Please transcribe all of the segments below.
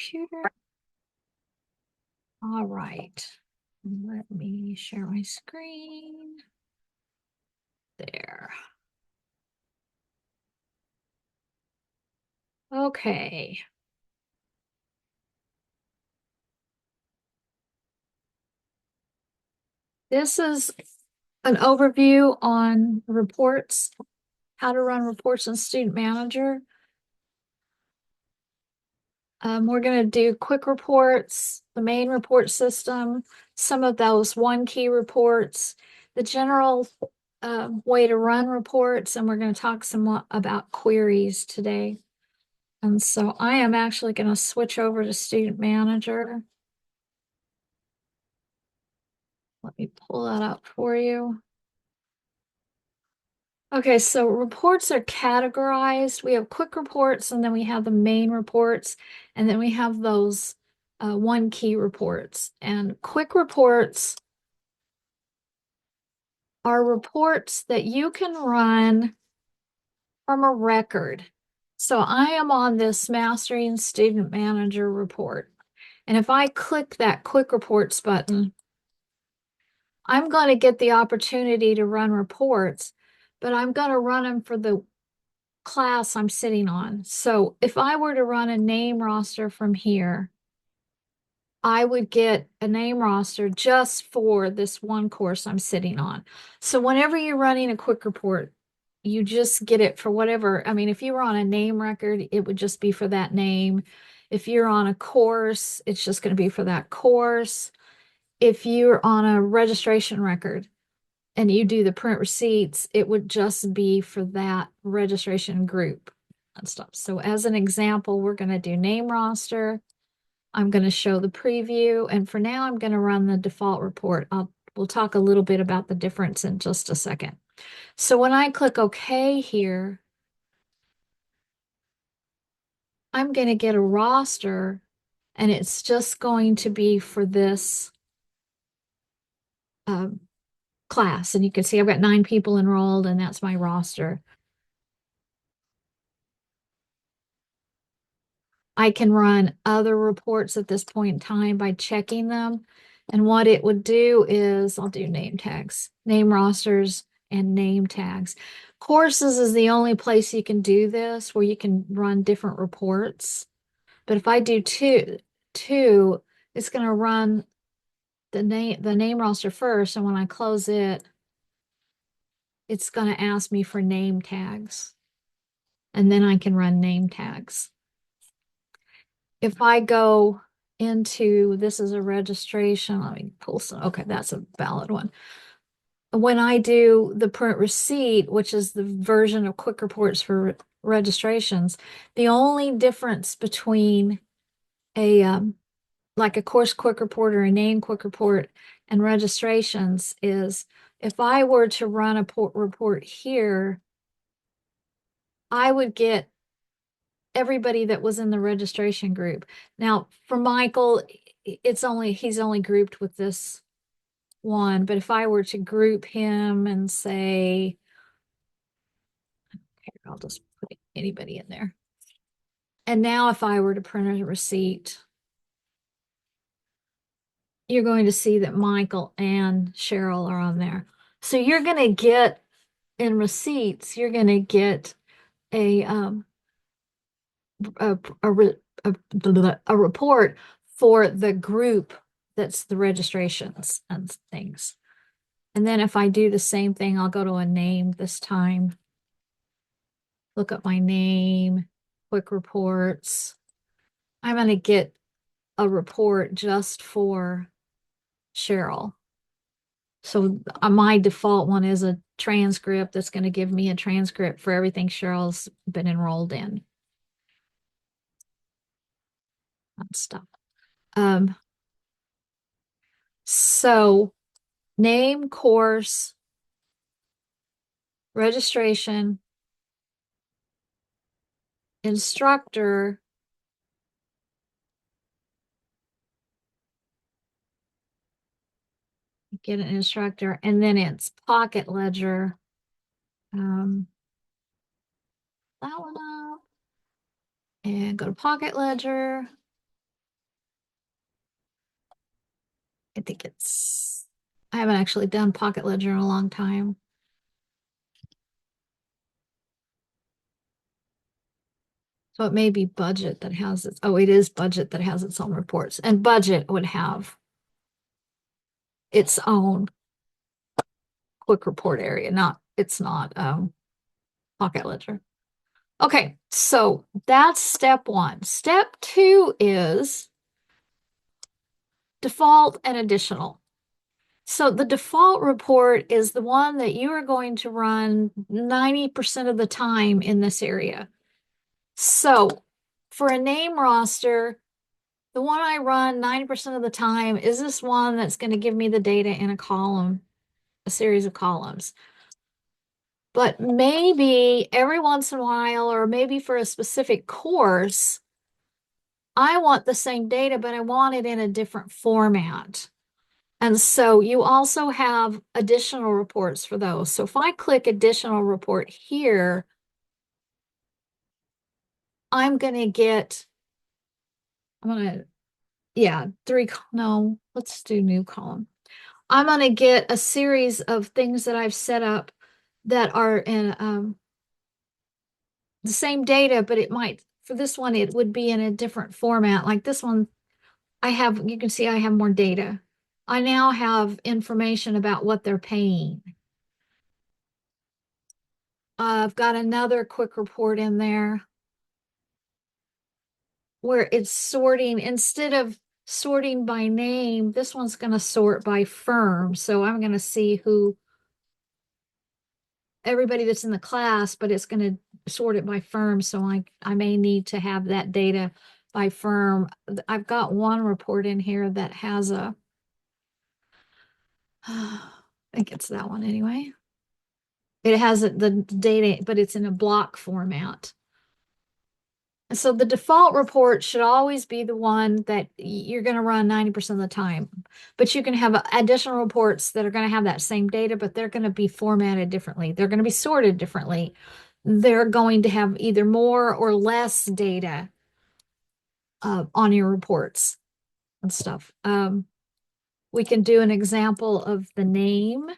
computer. All right. Let me share my screen. There. Okay. This is an overview on reports, how to run reports in Student Manager. We're going to do quick reports, the main report system, some of those one key reports, the general way to run reports, and we're going to talk some about queries today. And so I am actually going to switch over to Student Manager. Let me pull that up for you. Okay, so reports are categorized. We have quick reports, and then we have the main reports, and then we have those one key reports. And quick reports are reports that you can run from a record. So I am on this Mastering Student Manager report. And if I click that quick reports button, I'm going to get the opportunity to run reports, but I'm going to run them for the class I'm sitting on. So if I were to run a name roster from here, I would get a name roster just for this one course I'm sitting on. So whenever you're running a quick report, you just get it for whatever. I mean, if you were on a name record, it would just be for that name. If you're on a course, it's just going to be for that course. If you're on a registration record and you do the print receipts, it would just be for that registration group and stuff. So as an example, we're going to do name roster. I'm going to show the preview. And for now, I'm going to run the default report. We'll talk a little bit about the difference in just a second. So when I click OK here, I'm going to get a roster, and it's just going to be for this class. And you can see I've got 9 people enrolled, and that's my roster. I can run other reports at this point in time by checking them. And what it would do is I'll do name tags, name rosters, and name tags. Courses is the only place you can do this where you can run different reports. But if I do two, it's going to run the name roster first. And when I close it, it's going to ask me for name tags. And then I can run name tags. If I go into, this is a registration, let me pull some, okay, that's a valid one. When I do the print receipt, which is the version of quick reports for registrations, the only difference between like a course quick report or a name quick report and registrations is if I were to run a report here, I would get everybody that was in the registration group. Now, for Michael, he's only grouped with this one, but if I were to group him and say, here, I'll just put anybody in there. And now if I were to print a receipt, you're going to see that Michael and Cheryl are on there. So you're going to get in receipts, you're going to get a a, a report for the group that's the registrations and things. And then if I do the same thing, I'll go to a name this time. Look up my name, quick reports. I'm going to get a report just for Cheryl. So my default one is a transcript that's going to give me a transcript for everything Cheryl's been enrolled in. That stuff. So name, course, registration, instructor, get an instructor, and then it's pocket ledger. That one up and go to pocket ledger. I think I haven't actually done Pocket Ledger in a long time. So it may be budget that has its, oh, it is budget that has its own reports. And budget would have its own quick report area, it's not Pocket Ledger. Okay, so that's step one. Step two is default and additional. So the default report is the one that you are going to run 90% of the time in this area. So for a name roster, the one I run 90% of the time is this one that's going to give me the data in a column, a series of columns. But maybe every once in a while, or maybe for a specific course, I want the same data, but I want it in a different format. And so you also have additional reports for those. So if I click additional report here, I'm going to get, yeah, no, let's do new column. I'm going to get a series of things that I've set up that are in the same data, but for this one, it would be in a different format. Like this one, you can see I have more data. I now have information about what they're paying. I've got another quick report in there where it's sorting, instead of sorting by name, this one's going to sort by firm. So I'm going to see everybody that's in the class, but it's going to sort it by firm. So I may need to have that data by firm. I've got one report in here that has I think it's that one anyway. It has the data, but it's in a block format. So the default report should always be the one that you're going to run 90% of the time. But you can have additional reports that are going to have that same data, but they're going to be formatted differently. They're going to be sorted differently. They're going to have either more or less data on your reports and stuff. We can do an example of the name.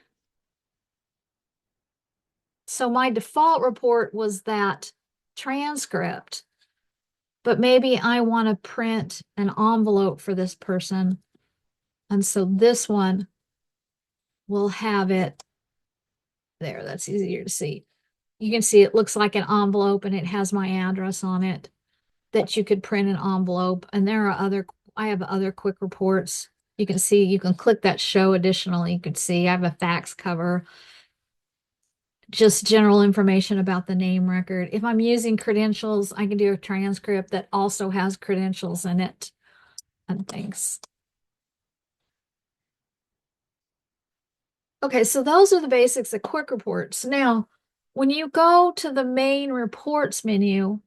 So my default report was that transcript, but maybe I want to print an envelope for this person. And so this one will have it there. That's easier to see. You can see it looks like an envelope and it has my address on it that you could print an envelope. And I have other quick reports. You can see, you can click that show additional. You can see I have a fax cover, just general information about the name record. If I'm using credentials, I can do a transcript that also has credentials in it and things. Okay, so those are the basics of quick reports. Now, when you go to the main reports menu,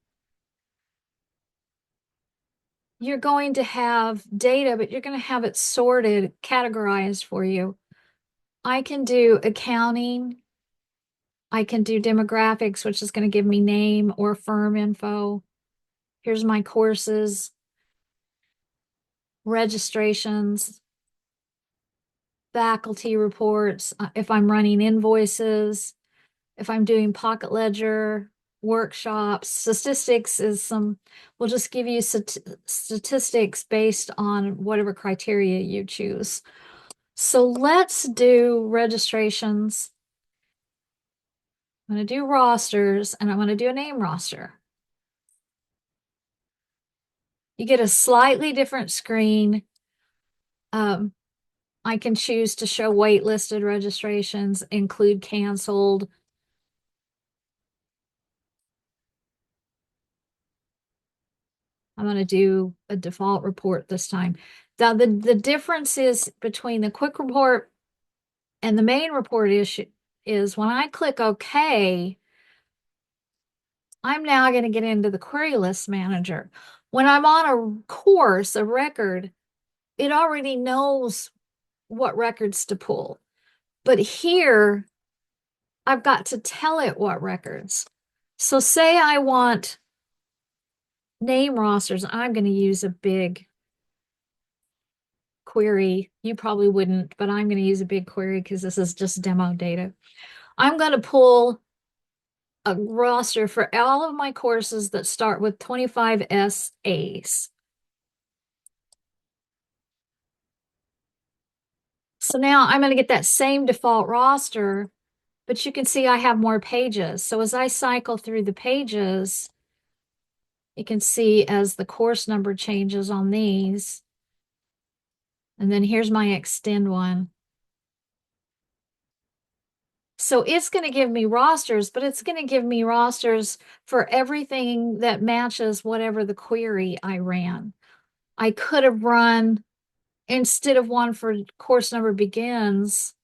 you're going to have data, but you're going to have it sorted, categorized for you. I can do accounting. I can do demographics, which is going to give me name or firm info. Here's my courses, registrations, faculty reports, if I'm running invoices, if I'm doing Pocket Ledger, workshops. Statistics we'll just give you statistics based on whatever criteria you choose. So let's do registrations. I'm going to do rosters, and I'm going to do a name roster. You get a slightly different screen. I can choose to show waitlisted registrations, include canceled. I'm going to do a default report this time. Now, the difference is between the quick report and the main report is when I click OK, I'm now going to get into the query list manager. When I'm on a course, a record, it already knows what records to pull. But here, I've got to tell it what records. So say I want name rosters. I'm going to use a big query. You probably wouldn't, but I'm going to use a big query because this is just demo data. I'm going to pull a roster for all of my courses that start with 25S ACE. So now I'm going to get that same default roster, but you can see I have more pages. So as I cycle through the pages, you can see as the course number changes on these. And then here's my extend one. So it's going to give me rosters, but it's going to give me rosters for everything that matches whatever the query I ran. I could have run, instead of one for course number begins,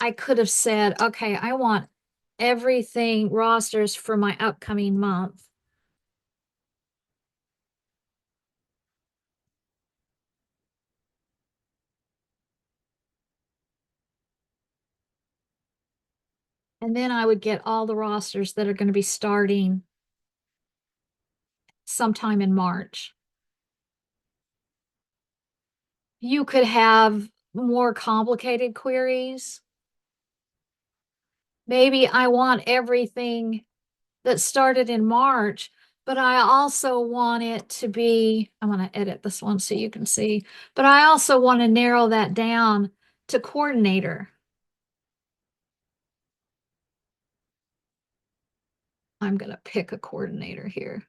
I could have said, okay, I want everything rosters for my upcoming month. And then I would get all the rosters that are going to be starting sometime in March. You could have more complicated queries. Maybe I want everything that started in March, but I also want it to be, I'm going to edit this one so you can see, but I also want to narrow that down to coordinator. I'm going to pick a coordinator here.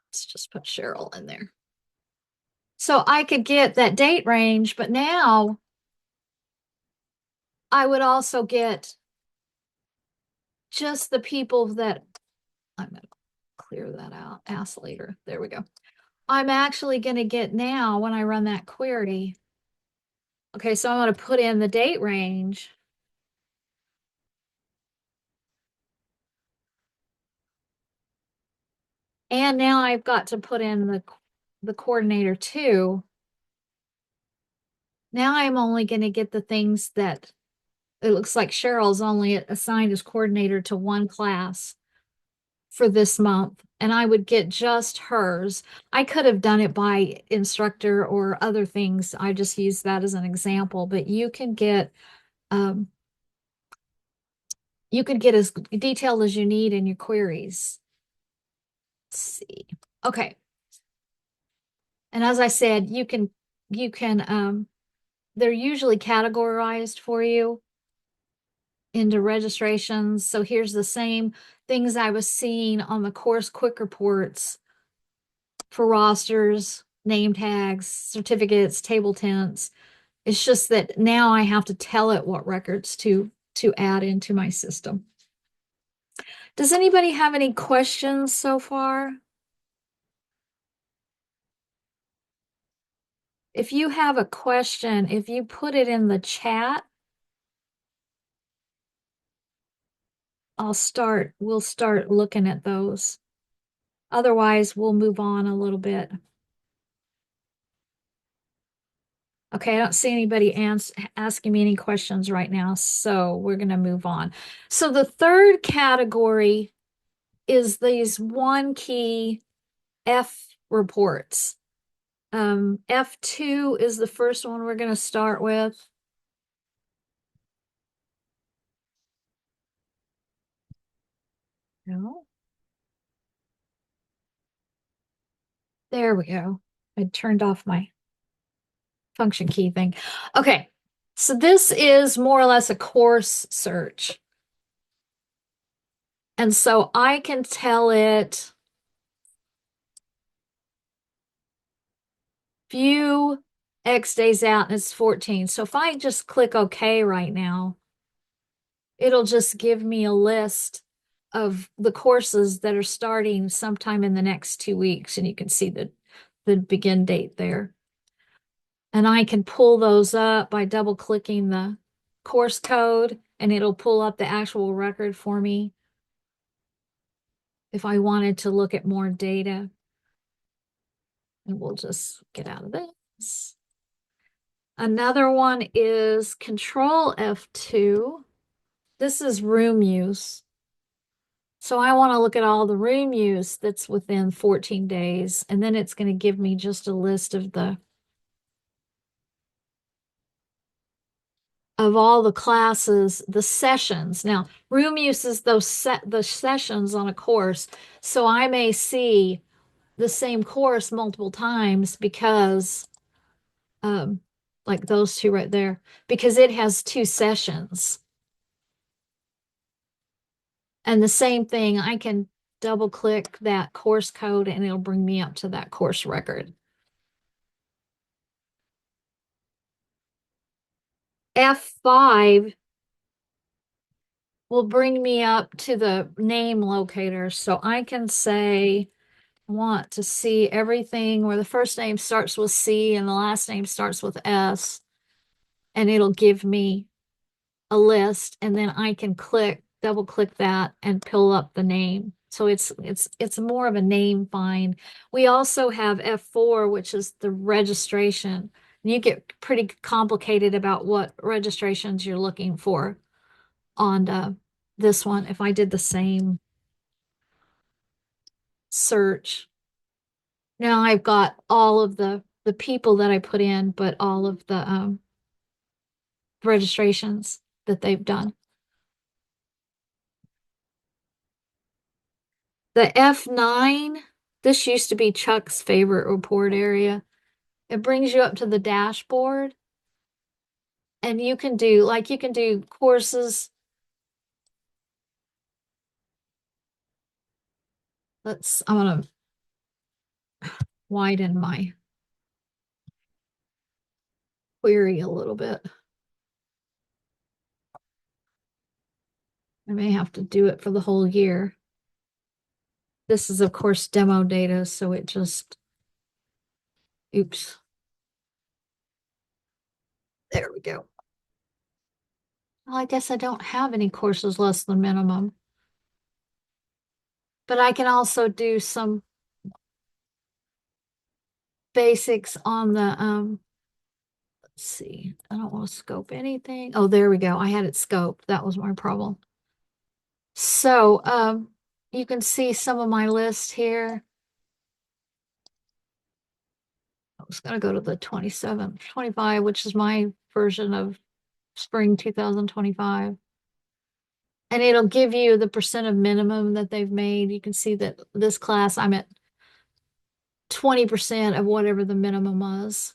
Let's just put Cheryl in there. So I could get that date range, but now I would also get just the people that, I'm going to clear that out, ask later. There we go. I'm actually going to get now when I run that query. Okay, so I'm going to put in the date range. And now I've got to put in the coordinator too. Now I'm only going to get the things that it looks like Cheryl's only assigned as coordinator to one class for this month, and I would get just hers. I could have done it by instructor or other things. I just use that as an example, but you can get as detailed as you need in your queries. Let's see. Okay. And as I said, you can they're usually categorized for you into registrations. So here's the same things I was seeing on the course quick reports for rosters, name tags, certificates, table tents. It's just that now I have to tell it what records to add into my system. Does anybody have any questions so far? If you have a question, if you put it in the chat, we'll start looking at those. Otherwise, we'll move on a little bit. Okay, I don't see anybody asking me any questions right now, so we're going to move on. So the third category is these one key F reports. F2 is the first one we're going to start with. No. There we go. I turned off my function key thing. Okay, so this is more or less a course search. And so I can tell it view X days out and it's 14. So if I just click OK right now, it'll just give me a list of the courses that are starting sometime in the next 2 weeks. And you can see the begin date there. And I can pull those up by double clicking the course code and it'll pull up the actual record for me if I wanted to look at more data. And we'll just get out of this. Another one is Control F2. This is room use. So I want to look at all the room use that's within 14 days, and then it's going to give me just a list of all the classes, the sessions. Now, room use is the sessions on a course. So I may see the same course multiple times because um like those two right there, because it has two sessions. And the same thing, I can double click that course code and it'll bring me up to that course record. F5 will bring me up to the name locator. So I can say, I want to see everything where the first name starts with C and the last name starts with S, and it'll give me a list, and then I can double click that and pull up the name. So it's more of a name find. We also have F4, which is the registration. And you get pretty complicated about what registrations you're looking for on this one. If I did the same search, now I've got all of the people that I put in, but all of the registrations that they've done. The F9, this used to be Chuck's favorite report area. It brings you up to the dashboard and you can do courses. I'm gonna widen my query a little bit. I may have to do it for the whole year. This is, of course, demo data, so it just, oops. There we go. Well, I guess I don't have any courses less than minimum. But I can also do some basics on the let's see. I don't want to scope anything. Oh, there we go. I had it scoped. That was my problem. So, you can see some of my list here. I was going to go to the 27, 25, which is my version of spring 2025. And it'll give you the percent of minimum that they've made. You can see that this class, I'm at 20% of whatever the minimum was.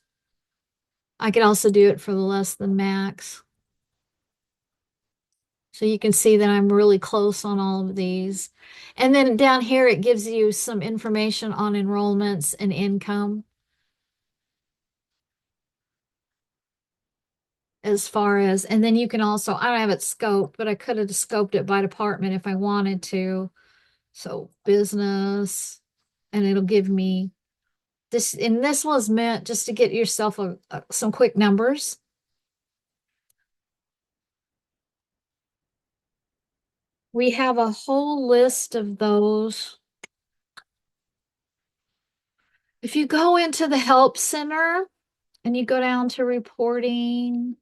I could also do it for the less than max. So you can see that I'm really close on all of these. And then down here, it gives you some information on enrollments and income as far as, and then you can also, I don't have it scoped, but I could have scoped it by department if I wanted to. So business, and it'll give me this, and this was meant just to get yourself some quick numbers. We have a whole list of those. If you go into the Help Center and you go down to reporting,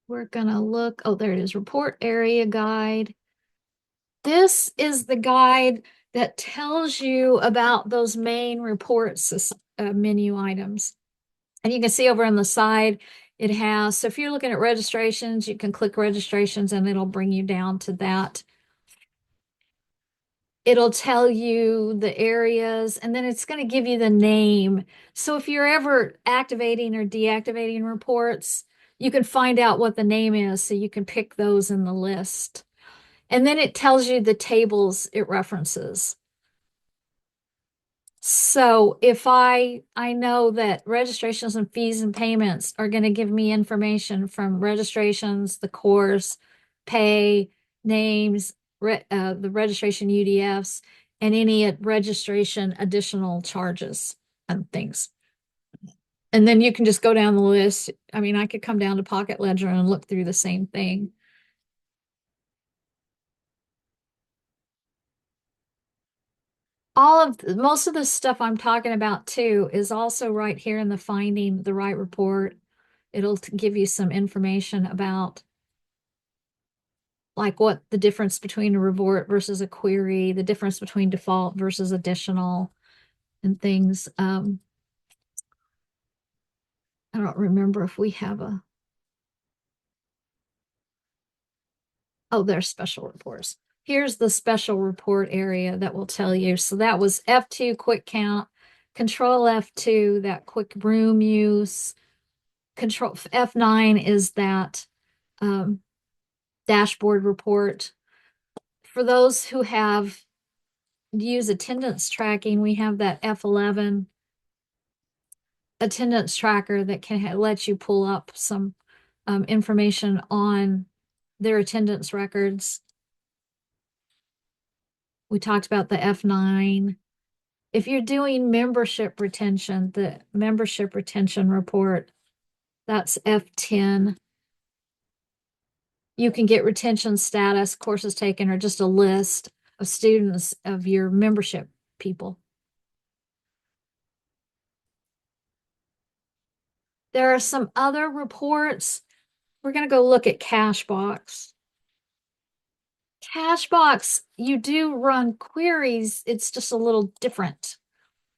we're gonna look, oh, there it is, Report Area Guide. This is the guide that tells you about those main reports menu items. And you can see over on the side, it has, so if you're looking at registrations, you can click registrations and it'll bring you down to that. It'll tell you the areas and then it's going to give you the name. So if you're ever activating or deactivating reports, you can find out what the name is so you can pick those in the list. And then it tells you the tables it references. So if I know that registrations and fees and payments are going to give me information from registrations, the course, pay, names, the registration UDFs, and any registration additional charges and things. And then you can just go down the list. I mean, I could come down to Pocket Ledger and look through the same thing. Most of the stuff I'm talking about too is also right here in the finding the right report. It'll give you some information about like what the difference between a report versus a query, the difference between default versus additional and things. I don't remember if we have a, oh, there's special reports. Here's the special report area that will tell you. So that was F2 quick count, control F2, that quick room use, control F9 is that um, dashboard report. For those who have use attendance tracking, we have that F11 attendance tracker that can let you pull up some information on their attendance records. We talked about the F9. If you're doing membership retention, the membership retention report, that's F10. You can get retention status, courses taken, or just a list of students of your membership people. There are some other reports. We're going to go look at Cashbox. Cashbox, you do run queries. It's just a little different.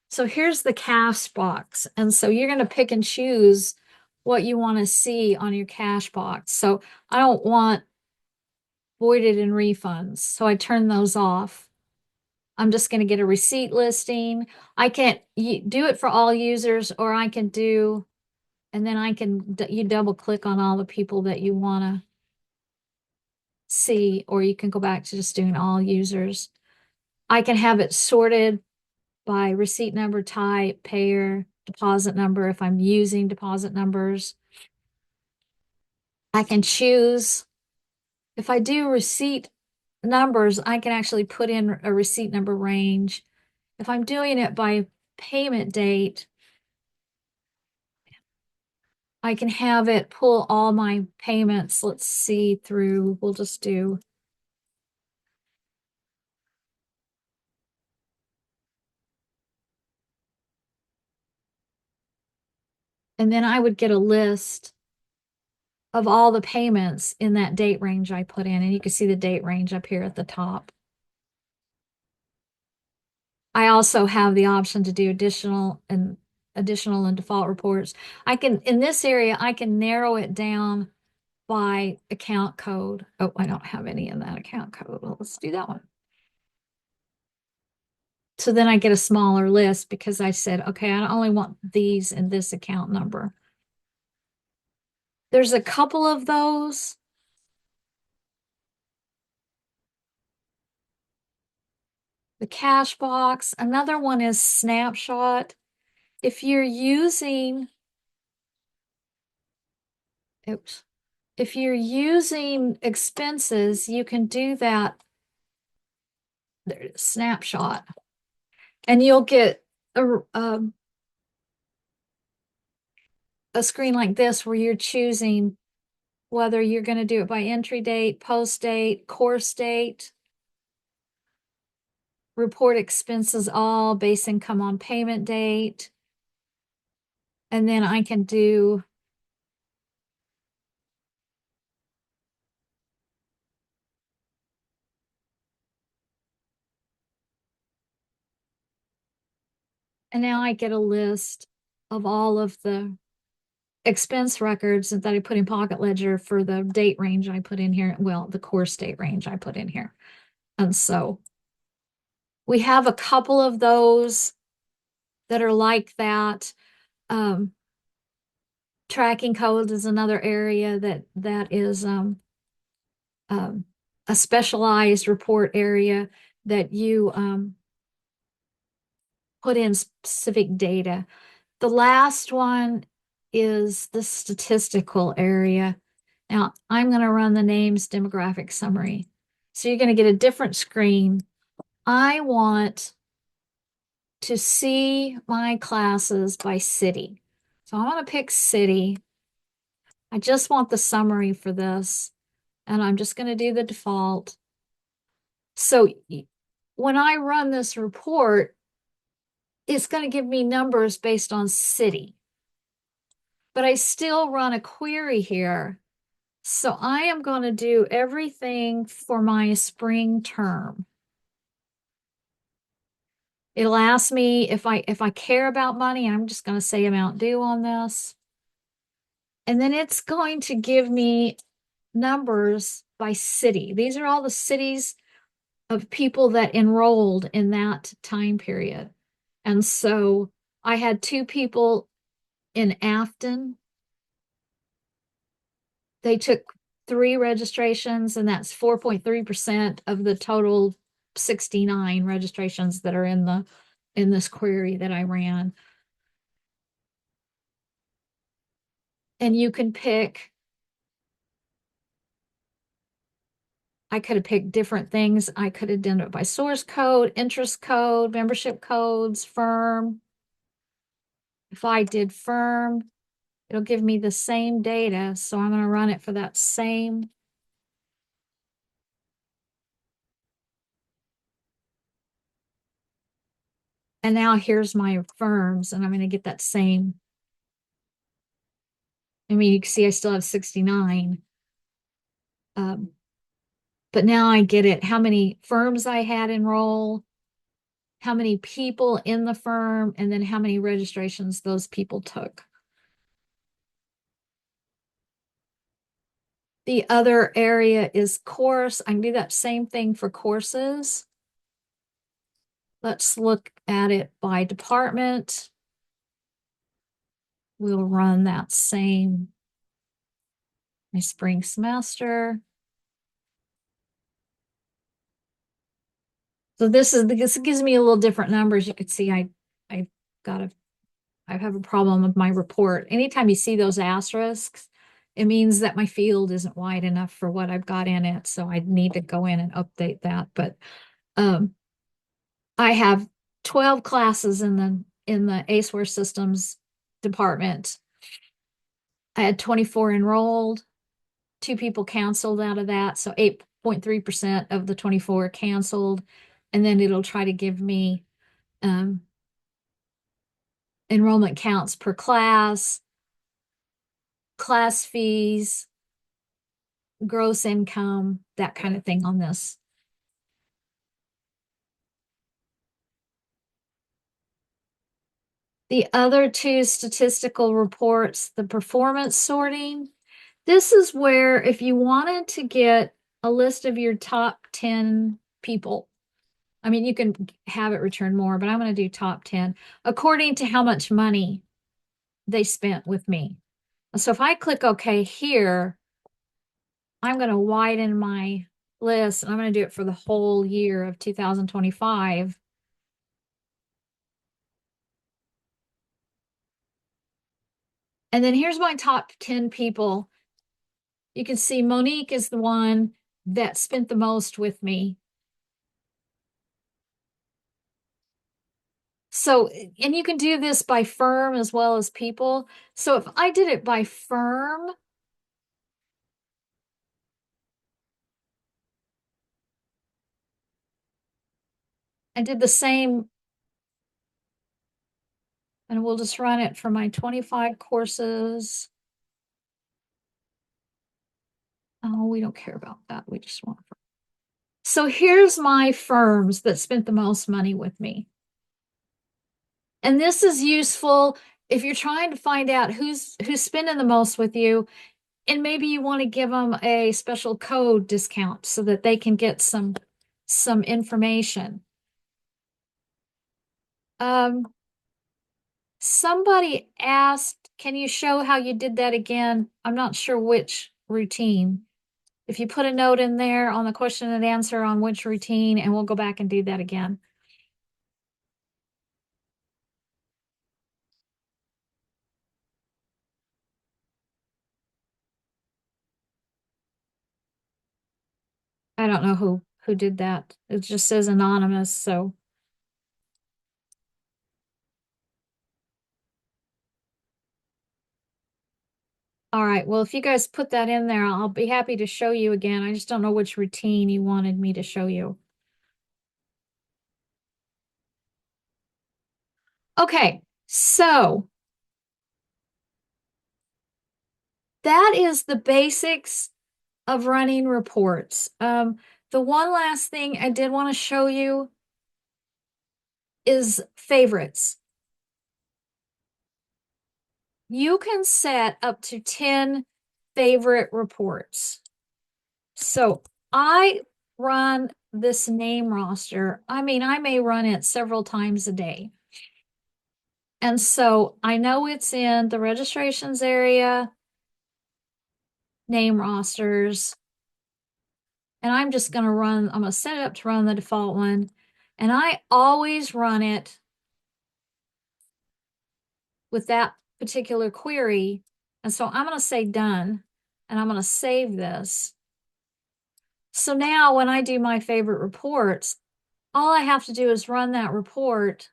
So here's the Cashbox. And so you're going to pick and choose what you want to see on your Cashbox. So I don't want voided and refunds. So I turn those off. I'm just going to get a receipt listing. I can do it for all users, or I can do, and then you double click on all the people that you want to see, or you can go back to just doing all users. I can have it sorted by receipt number, type, payer, deposit number if I'm using deposit numbers. I can choose, if I do receipt numbers, I can actually put in a receipt number range. If I'm doing it by payment date, I can have it pull all my payments. Let's see through, we'll just do, and then I would get a list of all the payments in that date range I put in. And you can see the date range up here at the top. I also have the option to do additional and default reports. I can, in this area, I can narrow it down by account code. Oh, I don't have any in that account code. Well, let's do that one. So then I get a smaller list because I said, okay, I only want these in this account number. There's a couple of those. The cash box. Another one is snapshot. If you're using, oops, if you're using expenses, you can do that snapshot, and you'll get a screen like this where you're choosing whether you're going to do it by entry date, post date, course date, report expenses all, base income on payment date. And then I can do and now I get a list of all of the expense records that I put in Pocket Ledger for the date range I put in here. Well, the course date range I put in here. And so we have a couple of those that are like that. Tracking codes is another area that is um, a specialized report area that you put in specific data. The last one is the statistical area. Now, I'm going to run the names demographic summary. So you're going to get a different screen. I want to see my classes by city. So I want to pick city. I just want the summary for this, and I'm just going to do the default. So when I run this report, it's going to give me numbers based on city. But I still run a query here So I am going to do everything for my spring term. It'll ask me if I care about money. I'm just going to say amount due on this. And then it's going to give me numbers by city. These are all the cities of people that enrolled in that time period. And so I had two people in Afton. They took three registrations, and that's 4.3% of the total 69 registrations that are in this query that I ran. And you can pick, I could have picked different things. I could have done it by source code, interest code, membership codes, firm. If I did firm, it'll give me the same data. So I'm going to run it for that same. And now here's my firms, and I'm going to get that same. I mean, you can see I still have 69. But now I get it, how many firms I had enroll, how many people in the firm, and then how many registrations those people took. The other area is course. I can do that same thing for courses. Let's look at it by department. We'll run that same, my spring semester. So this gives me a little different numbers. You can see I've got a I have a problem with my report. Anytime you see those asterisks, it means that my field isn't wide enough for what I've got in it. So I need to go in and update that. But I have 12 classes in the ACEware systems department. I had 24 enrolled, two people canceled out of that. So 8.3% of the 24 canceled. And then it'll try to give me enrollment counts per class, class fees, gross income, that kind of thing on this. The other two statistical reports, the performance sorting, this is where if you wanted to get a list of your top 10 people, I mean, you can have it return more, but I'm going to do top 10 according to how much money they spent with me. So if I click OK here, I'm going to widen my list, and I'm going to do it for the whole year of 2025. And then here's my top 10 people. You can see Monique is the one that spent the most with me. So, and you can do this by firm as well as people. So if I did it by firm, and did the same, and we'll just run it for my 25 courses. Oh, we don't care about that. We just want. So here's my firms that spent the most money with me. And this is useful if you're trying to find out who's spending the most with you, and maybe you want to give them a special code discount so that they can get some information. Somebody asked, can you show how you did that again? I'm not sure which routine. If you put a note in there on the question and answer on which routine, and we'll go back and do that again. I don't know who did that. It just says anonymous, so. All right, well, if you guys put that in there, I'll be happy to show you again. I just don't know which routine you wanted me to show you. Okay, so that is the basics of running reports. The one last thing I did want to show you is favorites. You can set up to 10 favorite reports. So I run this name roster. I mean, I may run it several times a day. And so I know it's in the registrations area, name rosters, and I'm just going to run, I'm going to set it up to run the default one. And I always run it with that particular query. And so I'm going to say done, and I'm going to save this. So now when I do my favorite reports, all I have to do is run that report.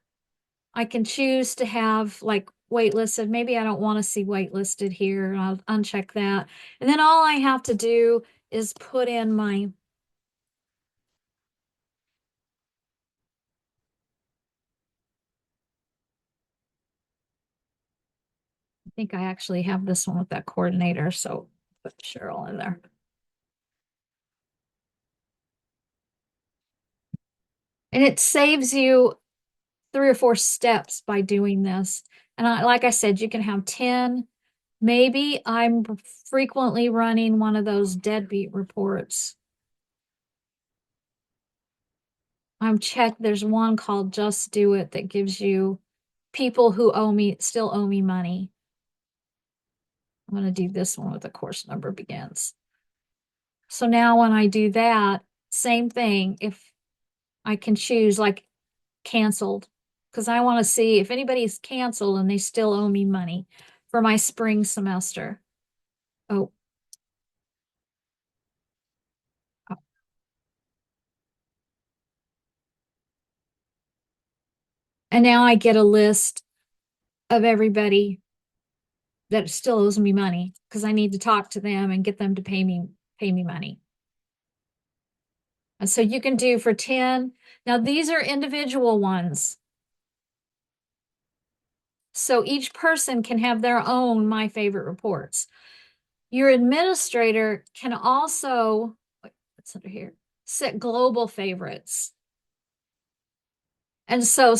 I can choose to have like waitlisted. Maybe I don't want to see waitlisted here, and I'll uncheck that. And then all I have to do is put in my I think I actually have this one with that coordinator, so put Cheryl in there. And it saves you 3 or 4 steps by doing this. And like I said, you can have 10. Maybe I'm frequently running one of those deadbeat reports. There's one called Just Do It that gives you people who still owe me money. I'm going to do this one with the course number begins. So now when I do that, same thing. If I can choose like canceled, because I want to see if anybody's canceled and they still owe me money for my spring semester. Oh, and now I get a list of everybody that still owes me money because I need to talk to them and get them to pay me money. And so you can do for 10. Now these are individual ones. So each person can have their own my favorite reports. Your administrator can also, what's under here? Set global favorites. And so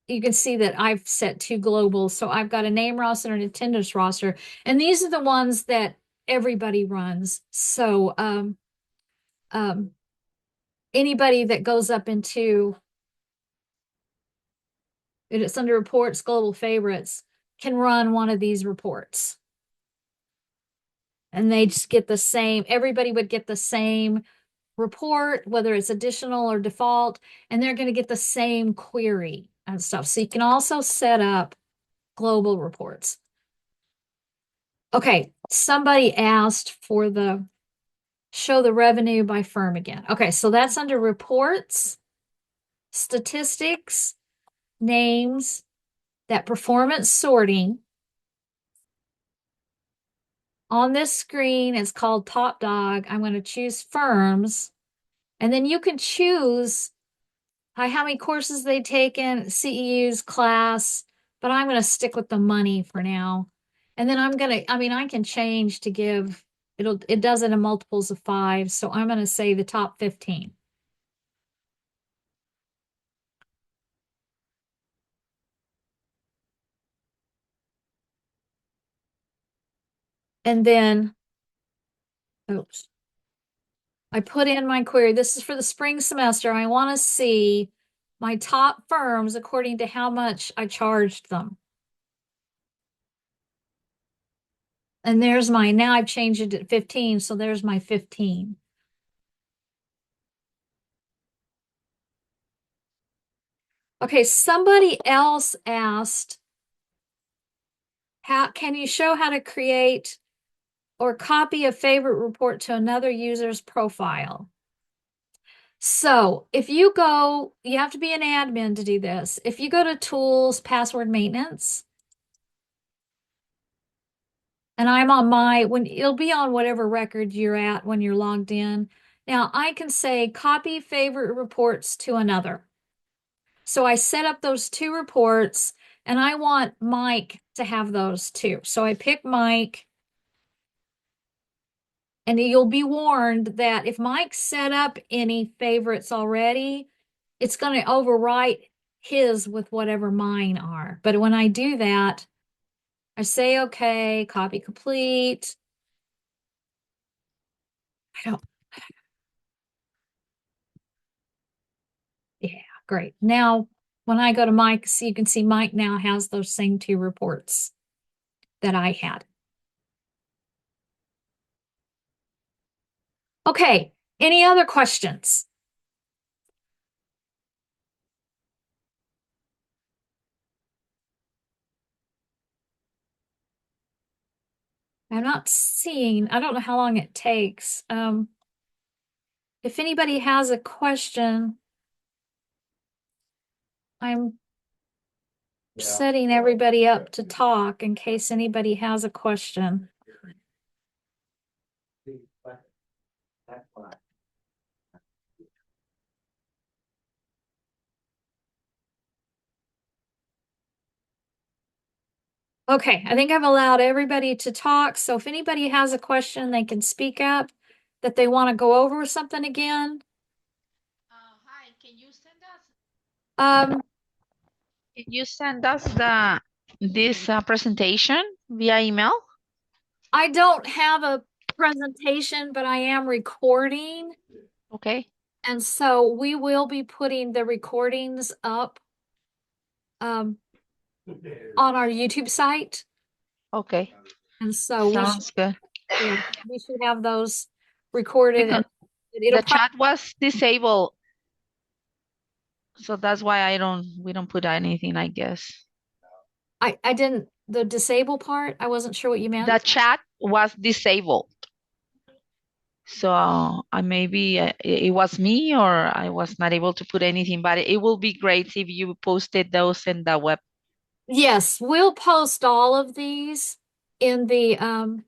you can see that I've set 2 global. So I've got a name roster and an attendance roster. And these are the ones that everybody runs. So um, anybody that goes up into it's under reports, global favorites, can run one of these reports. And they just get the same, everybody would get the same report, whether it's additional or default, and they're going to get the same query and stuff. So you can also set up global reports. Okay, somebody asked for the show the revenue by firm again. Okay, so that's under reports, statistics, names, that performance sorting. On this screen, it's called Top Dog. I'm going to choose firms, and then you can choose how many courses they taken, CEUs, class, but I'm going to stick with the money for now. And then I can change to give, it does it in multiples of 5. So I'm going to say the top 15. And then, oops, I put in my query. This is for the spring semester. I want to see my top firms according to how much I charged them. And there's now I've changed it to 15, so there's my 15. Okay, somebody else asked, how can you show how to create or copy a favorite report to another user's profile? So if you have to be an admin to do this. If you go to Tools, Password Maintenance, and I'm on when it'll be on whatever record you're at when you're logged in. Now I can say copy favorite reports to another. So I set up those 2 reports and I want Mike to have those too. So I pick Mike And you'll be warned that if Mike set up any favorites already, it's going to overwrite his with whatever mine are. But when I do that, I say, okay, copy complete. I don't, yeah, great. Now, when I go to Mike, so you can see Mike now has those same two reports that I had. Okay, any other questions? I'm not seeing, I don't know how long it takes. If anybody has a question, I'm setting everybody up to talk in case anybody has a question. Okay, I think I've allowed everybody to talk. So if anybody has a question, they can speak up that they want to go over something again. Hi, Um, can you send us the this presentation via email? I don't have a presentation, but I am recording. Okay. And so we will be putting the recordings up um, on our YouTube site. Okay. And so Sounds good. yeah, we should have those recorded Because and it'll the probably, chat was disabled, so that's why we don't put anything, I guess. I didn't, the disable part, I wasn't sure what you The meant. chat was disabled. So I maybe it was me or I was not able to put anything, but it will be great if you posted those in the web. Yes, we'll post all of these in the on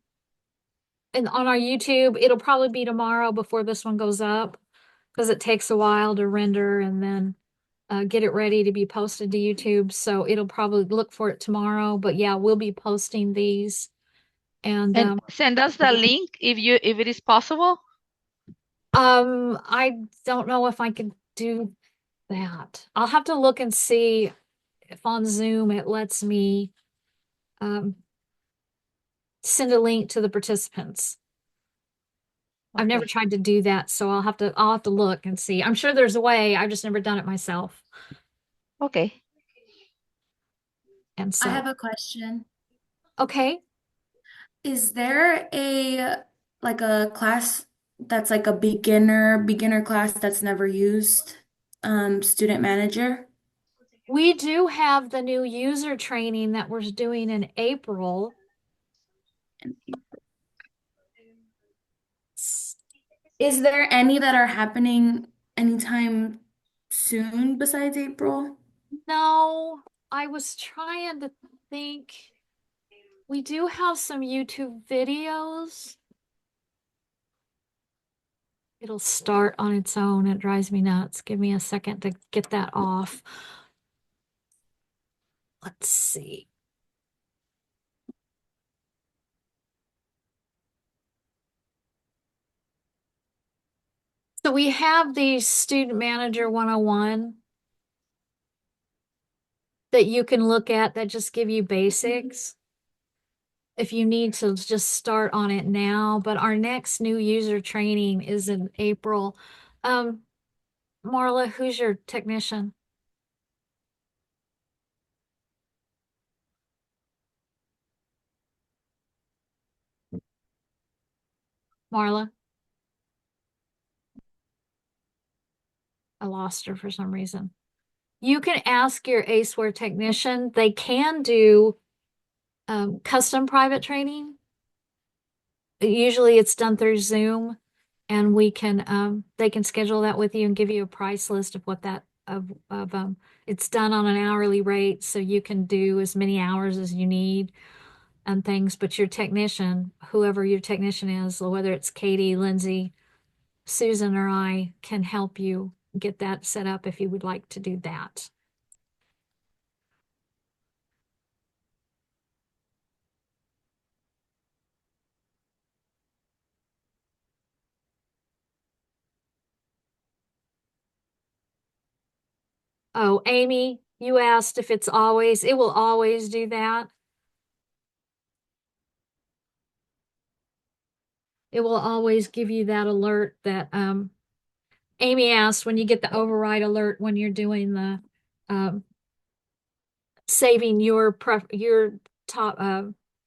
our YouTube. It'll probably be tomorrow before this one goes up because it takes a while to render and then get it ready to be posted to YouTube. So it'll probably look for it tomorrow. But yeah, we'll be posting these. And And send us the link if it is possible. I don't know if I can do that. I'll have to look and see if on Zoom it lets me um, send a link to the participants. I've never Okay. tried to do that, so I'll have to look and see. I'm sure there's a way. I've just never done it myself. Okay. And I so, have a question. okay. Is there a class that's like a beginner class that's never used student manager? We do have the new user training that we're doing in April. Is there any that are happening anytime soon besides April? No, I was trying to think. We do have some YouTube videos. It'll start on its own. It drives me nuts. Give me a second to get that off. Let's see. So we have the Student Manager 101 that you can look at that just give you basics if you need to just start on it now. But our next new user training is in April. Um, Marla, who's your technician? Marla? I lost her for some reason. You can ask your ACEware technician. They can do custom private training. Usually it's done through Zoom and we can they can schedule that with you and give you a price list of what that of it's done on an hourly rate so you can do as many hours as you need and things, but your technician, whoever your technician is, whether it's Katie, Lindsay, Susan, or I, can help you get that set up if you would like to do that. Oh, Amy, you asked if it will always do that. It will always give you that alert that Amy asked when you get the override alert when you're doing the um, saving your top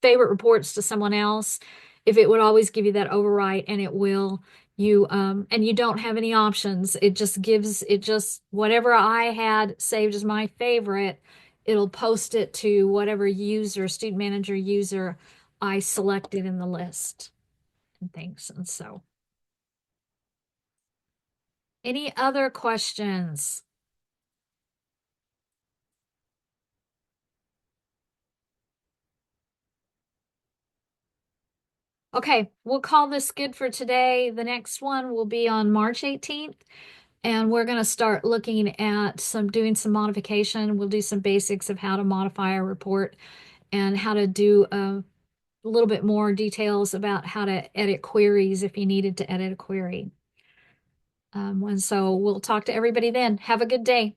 favorite reports to someone else, if it would always give you that overwrite, and it will. And you don't have any options. It just whatever I had saved as my favorite, it'll post it to whatever student manager user I selected in the list and things. And so, any other questions? Okay, we'll call this good for today. The next one will be on March 18th, and we're going to start looking at doing some modification. We'll do some basics of how to modify a report and how to do a little bit more details about how to edit queries if you needed to edit a query. And so we'll talk to everybody then. Have a good day.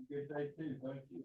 Good day too. Thank you.